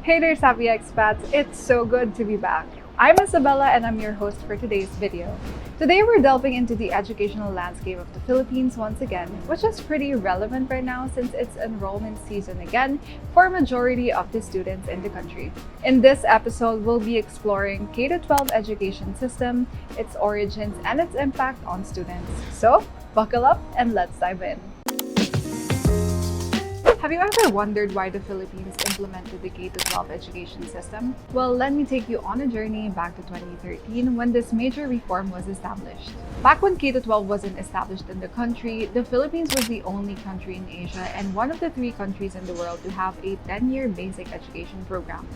Hey there, Savvy Expats! It's so good to be back. I'm Isabella and I'm your host for today's video. Today we're delving into the educational landscape of the Philippines once again, which is pretty relevant right now since it's enrollment season again for a majority of the students in the country. In this episode, we'll be exploring K-12 education system, its origins, and its impact on students. So, buckle up and let's dive in. Have you ever wondered why the Philippines implemented the K-12 education system? Well, let me take you on a journey back to 2013 when this major reform was established. Back when K-12 wasn't established in the country, the Philippines was the only country in Asia and one of the 3 countries in the world to have a 10-year basic education program.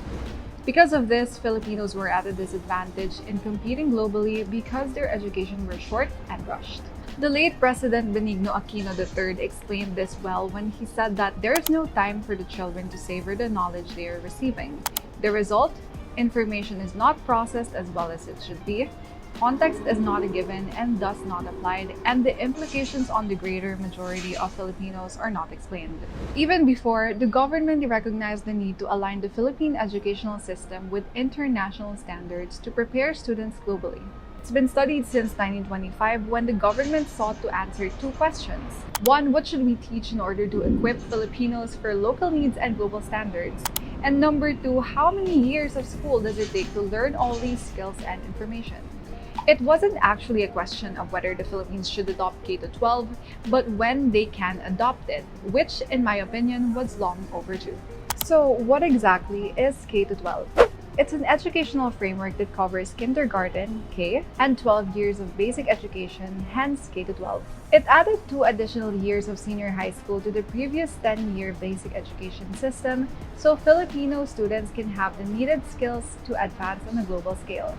Because of this, Filipinos were at a disadvantage in competing globally because their education were short and rushed. The late President Benigno Aquino III explained this well when he said that there is no time for the children to savor the knowledge they are receiving. The result? Information is not processed as well as it should be, context is not a given and thus not applied, and the implications on the greater majority of Filipinos are not explained. Even before, the government recognized the need to align the Philippine educational system with international standards to prepare students globally. It's been studied since 1925 when the government sought to answer 2 questions. 1, what should we teach in order to equip Filipinos for local needs and global standards? And number 2, how many years of school does it take to learn all these skills and information? It wasn't actually a question of whether the Philippines should adopt K-12, but when they can adopt it, which in my opinion was long overdue. So what exactly is K-12? It's an educational framework that covers kindergarten, K, and 12 years of basic education, hence K-12. It added 2 additional years of senior high school to the previous 10-year basic education system, so Filipino students can have the needed skills to advance on a global scale.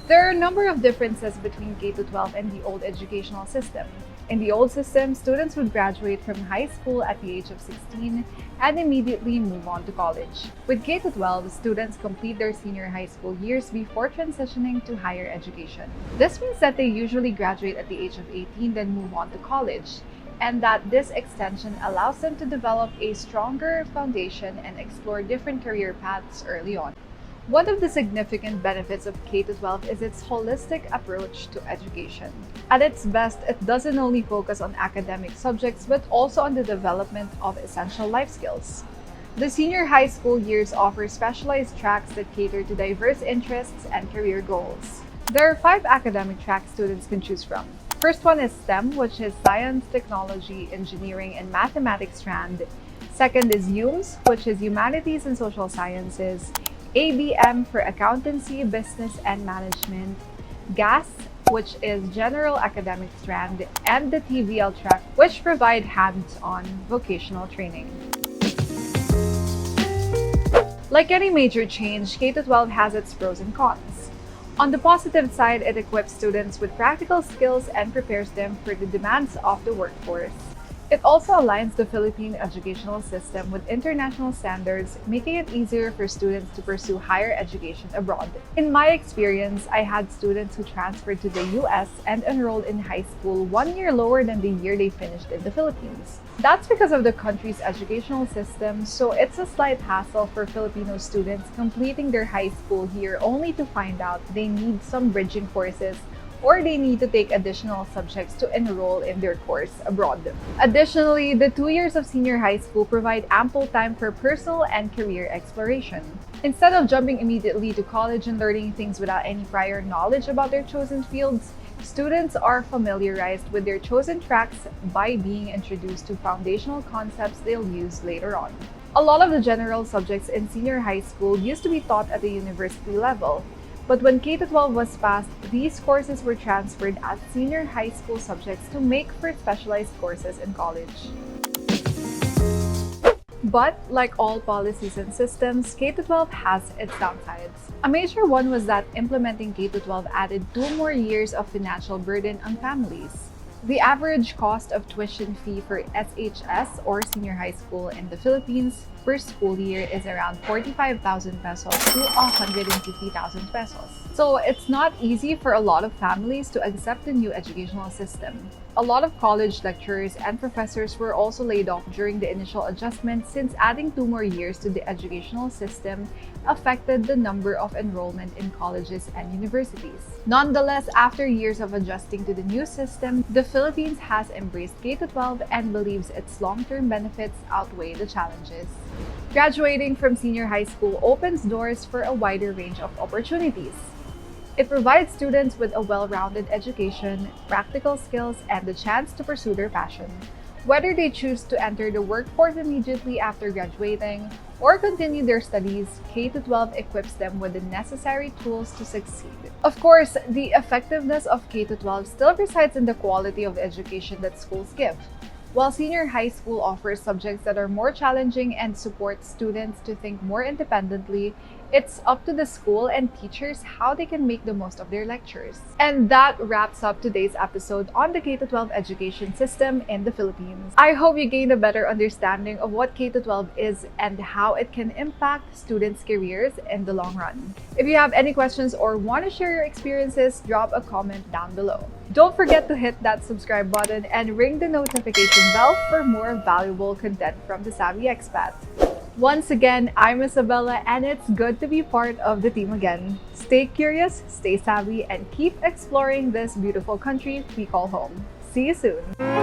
There are a number of differences between K-12 and the old educational system. In the old system, students would graduate from high school at the age of 16 and immediately move on to college. With K-12, students complete their senior high school years before transitioning to higher education. This means that they usually graduate at the age of 18 then move on to college, and that this extension allows them to develop a stronger foundation and explore different career paths early on. One of the significant benefits of K-12 is its holistic approach to education. At its best, it doesn't only focus on academic subjects but also on the development of essential life skills. The senior high school years offer specialized tracks that cater to diverse interests and career goals. There are 5 academic tracks students can choose from. First one is STEM, which is Science, Technology, Engineering, and Mathematics strand. Second is HUMS, which is Humanities and Social Sciences. ABM for Accountancy, Business, and Management, GAS, which is General Academic Strand, and the TVL track, which provide hands-on vocational training. Like any major change, K-12 has its pros and cons. On the positive side, it equips students with practical skills and prepares them for the demands of the workforce. It also aligns the Philippine educational system with international standards, making it easier for students to pursue higher education abroad. In my experience, I had students who transferred to the US and enrolled in high school 1 year lower than the year they finished in the Philippines. That's because of the country's educational system, so it's a slight hassle for Filipino students completing their high school here only to find out they need some bridging courses or they need to take additional subjects to enroll in their course abroad. Additionally, the 2 years of senior high school provide ample time for personal and career exploration. Instead of jumping immediately to college and learning things without any prior knowledge about their chosen fields, students are familiarized with their chosen tracks by being introduced to foundational concepts they'll use later on. A lot of the general subjects in senior high school used to be taught at the university level. But when K-12 was passed, these courses were transferred as senior high school subjects to make for specialized courses in college. But like all policies and systems, K-12 has its downsides. A major one was that implementing K-12 added 2 more years of financial burden on families. The average cost of tuition fee for SHS or senior high school in the Philippines per school year is around 45,000 pesos to 150,000 pesos. So it's not easy for a lot of families to accept the new educational system. A lot of college lecturers and professors were also laid off during the initial adjustment since adding 2 more years to the educational system affected the number of enrollment in colleges and universities. Nonetheless, after years of adjusting to the new system, the Philippines has embraced K-12 and believes its long-term benefits outweigh the challenges. Graduating from senior high school opens doors for a wider range of opportunities. It provides students with a well-rounded education, practical skills, and the chance to pursue their passion. Whether they choose to enter the workforce immediately after graduating or continue their studies, K-12 equips them with the necessary tools to succeed. Of course, the effectiveness of K-12 still resides in the quality of education that schools give. While senior high school offers subjects that are more challenging and supports students to think more independently, it's up to the school and teachers how they can make the most of their lectures. And that wraps up today's episode on the K-12 education system in the Philippines. I hope you gained a better understanding of what K-12 is and how it can impact students' careers in the long run. If you have any questions or want to share your experiences, drop a comment down below. Don't forget to hit that subscribe button and ring the notification bell for more valuable content from the Savvy Expat. Once again, I'm Isabella, and it's good to be part of the team again. Stay curious, stay savvy, and keep exploring this beautiful country we call home. See you soon!